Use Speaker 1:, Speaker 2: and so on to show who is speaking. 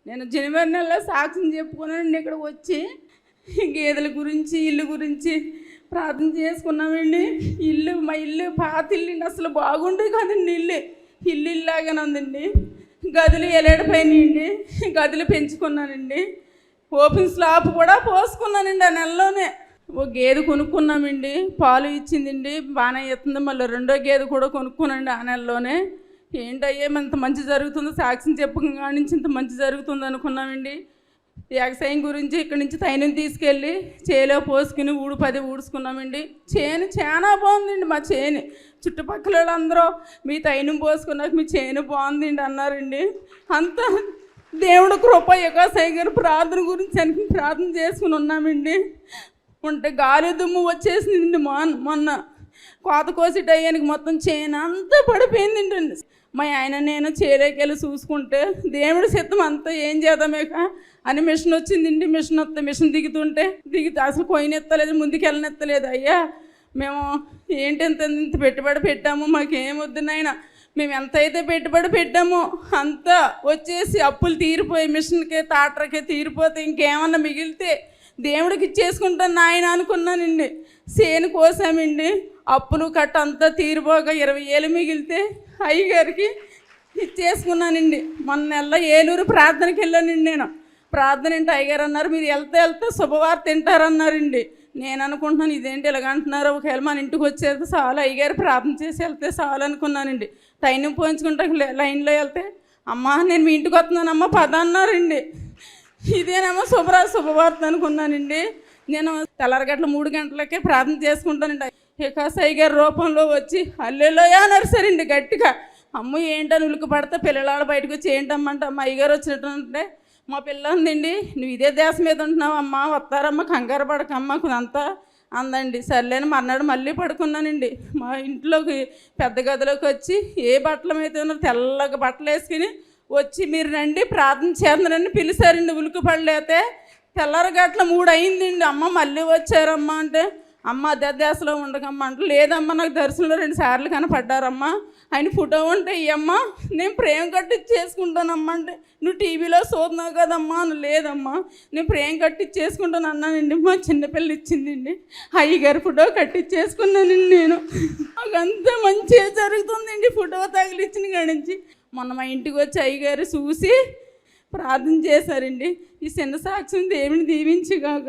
Speaker 1: నేను జనవరి నెలలో సాక్ష్యం చెప్పుకున్నానండి. ఇక్కడికి వచ్చి గేదెల గురించి ఇల్లు గురించి ప్రార్థన చేసుకున్నామండి. మా ఇల్లు పాత ఇల్లు అసలు బాగుండే కదండి. ఇల్లు ఇల్లాగానే ఉందండి. గదులు ఎలాడిపోయినాయండి. గదులు పెంచుకున్నానండి. ఓపెన్ స్లాబ్ కూడా పోసుకున్నానండి ఆ నెలలోనే. ఓ గేదె కొనుక్కున్నామండి. పాలు ఇచ్చిందండి, బాగానే ఇస్తుంది. మళ్ళీ రెండో గేదె కూడా కొనుక్కున్నాండి ఆ నెలలోనే. ఏంటయ్యే ఇంత మంచి జరుగుతుందో, సాక్ష్యం చెప్పగా నుంచి ఇంత మంచి జరుగుతుంది అనుకున్నామండి. వ్యవసాయం గురించి ఇక్కడి నుంచి తైనం తీసుకెళ్ళి చేలో పోసుకుని 10 ఊడ్చుకున్నామండి. చేను చాలా బాగుందండి. మా చేను చుట్టుపక్కల వాళ్ళందరూ మీ తైనం పోసుకున్నాక మీ చేను బాగుందండి అన్నారండి. అంత దేవుడు కృప యుగాసాయి గారు ప్రార్థన గురించి అని ప్రార్థన చేసుకుని ఉన్నామండి. ఉంటే గాలి దుమ్ము వచ్చేసిందండి. మొన్న కోత కోసి టయానికి మొత్తం చేను అంతా పడిపోయిందండి. మా ఆయన నేను చేలోకి వెళ్ళి చూసుకుంటే దేవుడి సిద్ధం అంతా ఏం చేద్దామేక అని మిషన్ వచ్చిందండి. మిషన్ దిగుతుంటే అసలు కొయ్యనెత్తలేదు, ముందుకు వెళ్ళనెత్తలేదు. అయ్యా మేము ఏంటి ఇంత పెట్టుబడి పెట్టాము, మాకేం వద్దు నాయన, మేము ఎంత అయితే పెట్టుబడి పెట్టామో అంతా వచ్చేసి అప్పులు తీరిపోయి మిషన్కి టాటర్కి తీరిపోతే ఇంకేమన్నా మిగిలితే దేవుడికి ఇచ్చేసుకుంటాను నాయన అనుకున్నానండి. చేను కోసామండి. అప్పులు కట్ట అంతా తీరిపోగా 20,000 మిగిలితే అయ్యగారికి ఇచ్చేసుకున్నానండి. మొన్న నెలలో ఏలూరు ప్రార్థనకి వెళ్ళానండి. నేను ప్రార్థన ఏంటి అయ్యగారు అన్నారు, మీరు వెళ్తే శుభవార్త తింటారన్నారండి. నేను అనుకుంటున్నాను ఇదేంటి ఇలాగంటున్నారు, ఒకవేళ మన ఇంటికి వచ్చేది చాలు, అయ్యగారు ప్రార్థన చేసి వెళ్తే చాలు అనుకున్నానండి. టైం పోయించుకుంటా లైన్లో వెళ్తే అమ్మ నేను మీ ఇంటికి వస్తున్నానమ్మ పద అన్నారండి. ఇదేనమ్మా శుభవార్త అనుకున్నానండి. నేను తెల్లరగట్ల 3 గంటలకే ప్రార్థన చేసుకుంటానండి. యుగాసాయి గారి రూపంలో వచ్చి హల్లెలూయా అన్నారు సరండి గట్టిగా. అమ్మ ఏంటని ఉలికి పడితే పిల్లలు బయటకు వచ్చి ఏంటమ్మంటే అమ్మ అయ్యగారు వచ్చినట్టుంటే మా పిల్ల ఉందండి, నువ్వు ఇదే దేశం మీద ఉంటున్నావు అమ్మ, వస్తారమ్మ కంగారు పడకమ్మ అంతా అందండి. సర్లేని మర్నాడు మళ్ళీ పడుకున్నానండి. మా ఇంట్లోకి పెద్ద గదిలోకి వచ్చి ఏ బట్టలు అయితే ఉన్నారో తెల్లగా బట్టలు వేసుకుని వచ్చి మీరు రండి ప్రార్థన చేద్దారని పిలిచారండి. ఉలికి పడలేతే తెల్లరగట్ల 3 అయిందండి. అమ్మ మళ్ళీ వచ్చారమ్మా అంటే అమ్మ అదే దేశంలో ఉండకమ్మా అంటే లేదమ్మా నాకు దర్శనంలో 2 సార్లు కనపడ్డారమ్మా, ఆయన ఫోటో ఉంటే ఇయ్యమ్మా నేను ప్రేమ కట్టించేసుకుంటానమ్మా అంటే నువ్వు టీవీలో చూస్తున్నావు కదమ్మా అని లేదమ్మా నేను ప్రేమ కట్టించేసుకుంటాను అన్నానండి. మా చిన్నపిల్ల ఇచ్చిందండి. అయ్యగారి ఫోటో కట్టించేసుకున్నానండి. నేను అంతా మంచిగా జరుగుతుందండి. ఫోటో తగిలిచ్చిన కాడి నుంచి మొన్న మా ఇంటికి వచ్చి అయ్యగారు చూసి ప్రార్థన చేశారండి. ఈ చిన్న సాక్ష్యం దేవుని దీవించుగాక.